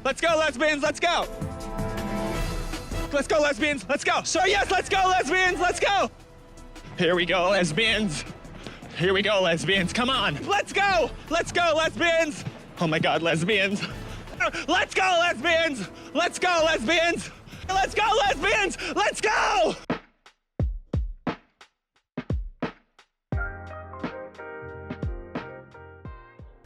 Let's go, lesbians, let's go. Let's go, lesbians, let's go. So yes, let's go, lesbians, let's go. Here we go, lesbians. Here we go, lesbians, come on. Let's go, lesbians. Oh my God, lesbians. Let's go, lesbians. Let's go, lesbians. Let's go, lesbians, let's go.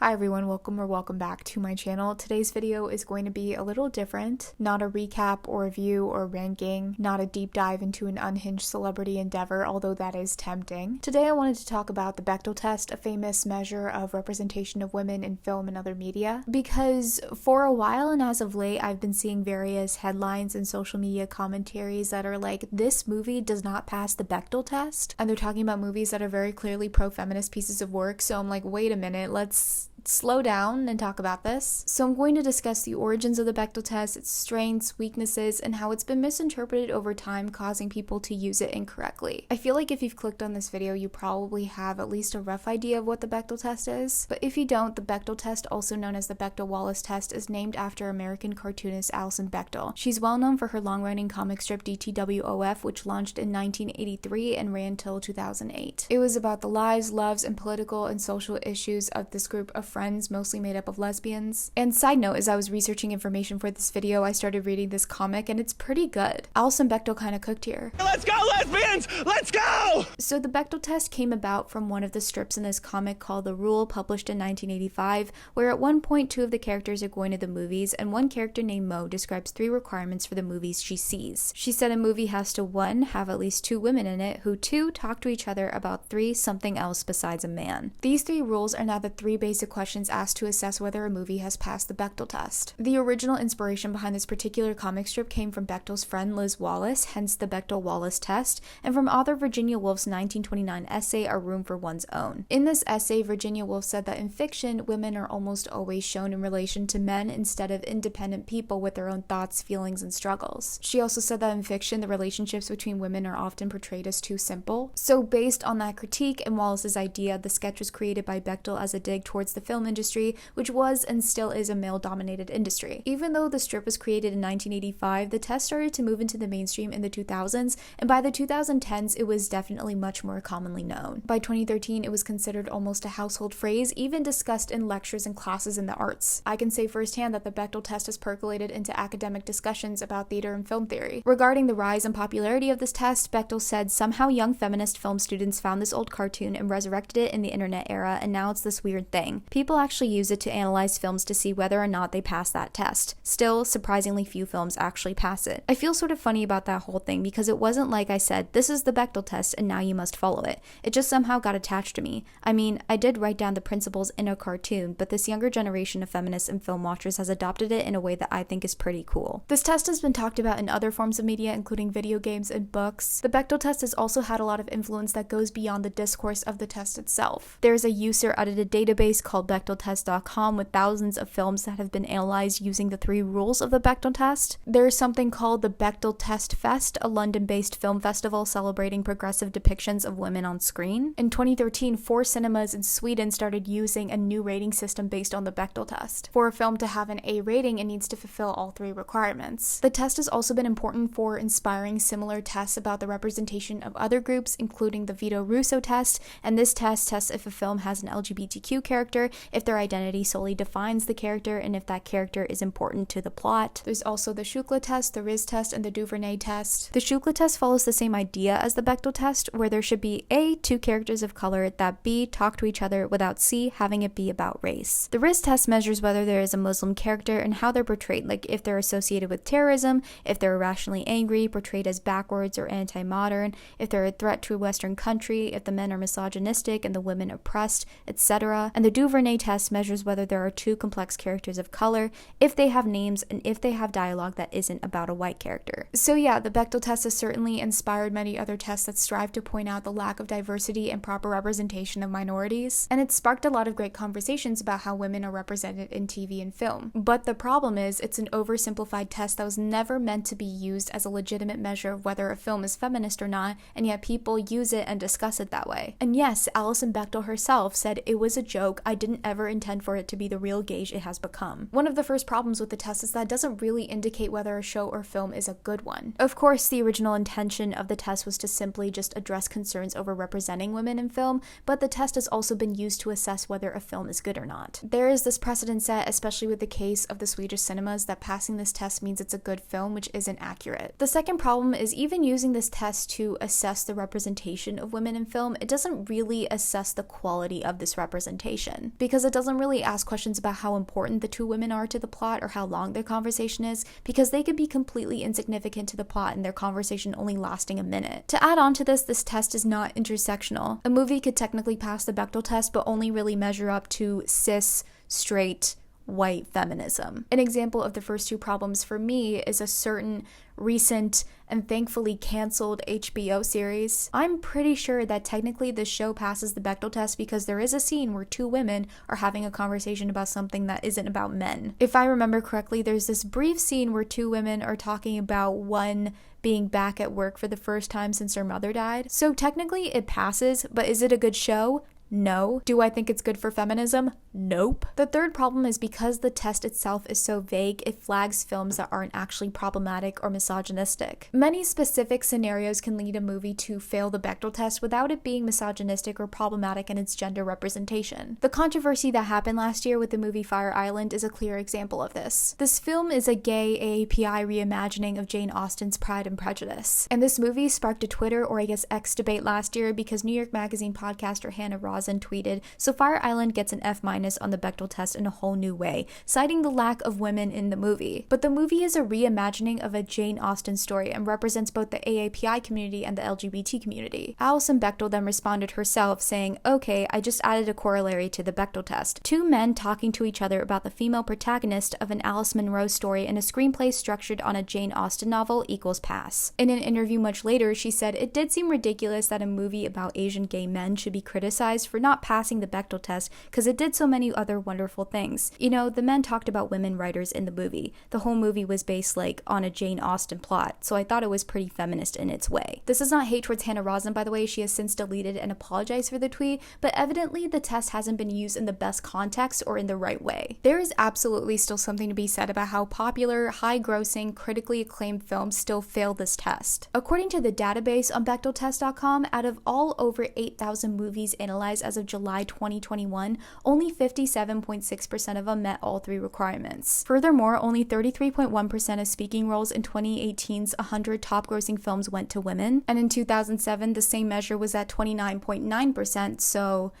Hi everyone, welcome back to my channel. Today's video is going to be a little different. Not a recap or review or ranking, not a deep dive into an unhinged celebrity endeavor, although that is tempting. Today I wanted to talk about the Bechdel test, a famous measure of representation of women in film and other media, because for a while and as of late I've been seeing various headlines and social media commentaries that are like, this movie does not pass the Bechdel test, and they're talking about movies that are very clearly pro-feminist pieces of work. So I'm like, wait a minute, let's slow down and talk about this. So I'm going to discuss the origins of the Bechdel test, its strengths, weaknesses, and how it's been misinterpreted over time, causing people to use it incorrectly. I feel like if you've clicked on this video, you probably have at least a rough idea of what the Bechdel test is. But if you don't, the Bechdel test, also known as the Bechdel-Wallace test, is named after American cartoonist Alison Bechdel. She's well known for her long-running comic strip DTWOF, which launched in 1983 and ran till 2008. It was about the lives, loves, and political and social issues of this group of friends, mostly made up of lesbians. And side note, as I was researching information for this video, I started reading this comic and it's pretty good. Alison Bechdel kind of cooked here. Let's go, lesbians! Let's go! So the Bechdel test came about from one of the strips in this comic called The Rule, published in 1985, where at one point two of the characters are going to the movies, and one character named Mo describes 3 requirements for the movies she sees. She said a movie has to 1. Have at least 2 women in it, who 2. talk to each other about 3. something else besides a man. These 3 rules are now the 3 basic questions asked to assess whether a movie has passed the Bechdel test. The original inspiration behind this particular comic strip came from Bechdel's friend Liz Wallace, hence the Bechdel-Wallace test, and from author Virginia Woolf's 1929 essay A Room for One's Own. In this essay, Virginia Woolf said that in fiction, women are almost always shown in relation to men instead of independent people with their own thoughts, feelings, and struggles. She also said that in fiction, the relationships between women are often portrayed as too simple. So based on that critique and Wallace's idea, the sketch was created by Bechdel as a dig towards the film industry, which was and still is a male-dominated industry. Even though the strip was created in 1985, the test started to move into the mainstream in the 2000s, and by the 2010s, it was definitely much more commonly known. By 2013, it was considered almost a household phrase, even discussed in lectures and classes in the arts. I can say firsthand that the Bechdel test has percolated into academic discussions about theater and film theory. Regarding the rise and popularity of this test, Bechdel said, somehow young feminist film students found this old cartoon and resurrected it in the internet era, and now it's this weird thing. People actually use it to analyze films to see whether or not they pass that test. Still, surprisingly few films actually pass it. I feel sort of funny about that whole thing because it wasn't like I said, this is the Bechdel test and now you must follow it. It just somehow got attached to me. I mean, I did write down the principles in a cartoon, but this younger generation of feminists and film watchers has adopted it in a way that I think is pretty cool. This test has been talked about in other forms of media, including video games and books. The Bechdel test has also had a lot of influence that goes beyond the discourse of the test itself. There's a user-edited database called BechdelTest.com with thousands of films that have been analyzed using the 3 rules of the Bechdel test. There's something called the Bechdel Test Fest, a London-based film festival celebrating progressive depictions of women on screen. In 2013, 4 cinemas in Sweden started using a new rating system based on the Bechdel test. For a film to have an A rating, it needs to fulfill all 3 requirements. The test has also been important for inspiring similar tests about the representation of other groups, including the Vito Russo test, and this test tests if a film has an LGBTQ character, if their identity solely defines the character, and if that character is important to the plot. There's also the Shukla test, the Riz test, and the Duvernay test. The Shukla test follows the same idea as the Bechdel test, where there should be A, 2 characters of color that B, talk to each other without C, having it be about race. The Riz test measures whether there is a Muslim character and how they're portrayed, like if they're associated with terrorism, if they're irrationally angry, portrayed as backwards or anti-modern, if they're a threat to a Western country, if the men are misogynistic and the women oppressed, etc. And the Duvernay test measures whether there are 2 complex characters of color, if they have names, and if they have dialogue that isn't about a white character. So yeah, the Bechdel test has certainly inspired many other tests that strive to point out the lack of diversity and proper representation of minorities, and it's sparked a lot of great conversations about how women are represented in TV and film. But the problem is, it's an oversimplified test that was never meant to be used as a legitimate measure of whether a film is feminist or not, and yet people use it and discuss it that way. And yes, Alison Bechdel herself said it was a joke, I didn't didn't ever intend for it to be the real gauge it has become. One of the first problems with the test is that it doesn't really indicate whether a show or film is a good one. Of course, the original intention of the test was to simply just address concerns over representing women in film, but the test has also been used to assess whether a film is good or not. There is this precedent set, especially with the case of the Swedish cinemas, that passing this test means it's a good film, which isn't accurate. The second problem is even using this test to assess the representation of women in film, it doesn't really assess the quality of this representation, because it doesn't really ask questions about how important the two women are to the plot or how long their conversation is, because they could be completely insignificant to the plot and their conversation only lasting a minute. To add on to this test is not intersectional. A movie could technically pass the Bechdel test, but only really measure up to cis, straight, white feminism. An example of the first two problems for me is a certain recent and thankfully canceled HBO series. I'm pretty sure that technically this show passes the Bechdel test because there is a scene where two women are having a conversation about something that isn't about men. If I remember correctly, there's this brief scene where two women are talking about one being back at work for the first time since her mother died. So technically it passes, but is it a good show? No. Do I think it's good for feminism? Nope. The third problem is because the test itself is so vague, it flags films that aren't actually problematic or misogynistic. Many specific scenarios can lead a movie to fail the Bechdel test without it being misogynistic or problematic in its gender representation. The controversy that happened last year with the movie Fire Island is a clear example of this. This film is a gay AAPI reimagining of Jane Austen's Pride and Prejudice. And this movie sparked a Twitter, or I guess X, debate last year because New York Magazine podcaster Hannah Rosen tweeted, "So Fire Island gets an F- on the Bechdel test in a whole new way, citing the lack of women in the movie. But the movie is a reimagining of a Jane Austen story and represents both the AAPI community and the LGBT community." Alison Bechdel then responded herself, saying, "Okay, I just added a corollary to the Bechdel test. Two men talking to each other about the female protagonist of an Alice Munro story in a screenplay structured on a Jane Austen novel equals pass." In an interview much later, she said, "It did seem ridiculous that a movie about Asian gay men should be criticized for not passing the Bechdel test because it did so many other wonderful things. You know, the men talked about women writers in the movie. The whole movie was based on a Jane Austen plot, so I thought it was pretty feminist in its way." This is not hate towards Hannah Rosen, by the way. She has since deleted and apologized for the tweet, but evidently the test hasn't been used in the best context or in the right way. There is absolutely still something to be said about how popular, high-grossing, critically acclaimed films still fail this test. According to the database on bechdel-test.com, out of all over 8,000 movies analyzed as of July 2021, only 57.6% of them met all three requirements. Furthermore, only 33.1% of speaking roles in 2018's 100 top-grossing films went to women, and in 2007, the same measure was at 29.9%, so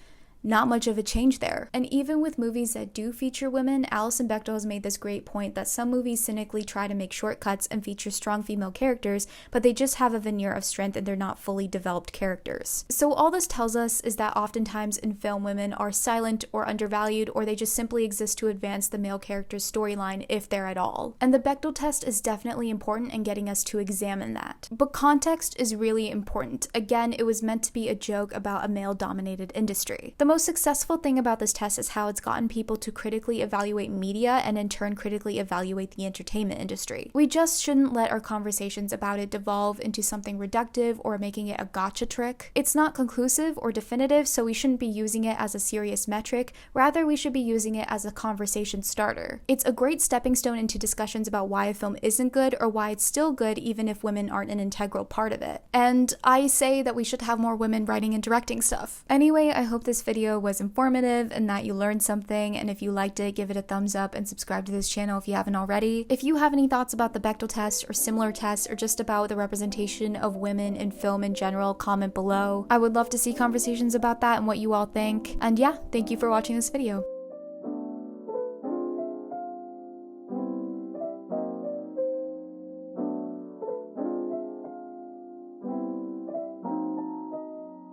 not much of a change there. And even with movies that do feature women, Alison Bechdel has made this great point that some movies cynically try to make shortcuts and feature strong female characters, but they just have a veneer of strength and they're not fully developed characters. So all this tells us is that oftentimes in film, women are silent or undervalued, or they just simply exist to advance the male character's storyline if they're at all. And the Bechdel test is definitely important in getting us to examine that. But context is really important. Again, it was meant to be a joke about a male-dominated industry. The most successful thing about this test is how it's gotten people to critically evaluate media and in turn critically evaluate the entertainment industry. We just shouldn't let our conversations about it devolve into something reductive or making it a gotcha trick. It's not conclusive or definitive, so we shouldn't be using it as a serious metric. Rather, we should be using it as a conversation starter. It's a great stepping stone into discussions about why a film isn't good or why it's still good even if women aren't an integral part of it. And I say that we should have more women writing and directing stuff. Anyway, I hope this video was informative and that you learned something, and if you liked it, give it a thumbs up and subscribe to this channel if you haven't already. If you have any thoughts about the Bechdel test or similar tests or just about the representation of women in film in general, comment below. I would love to see conversations about that and what you all think. And yeah, thank you for watching this video.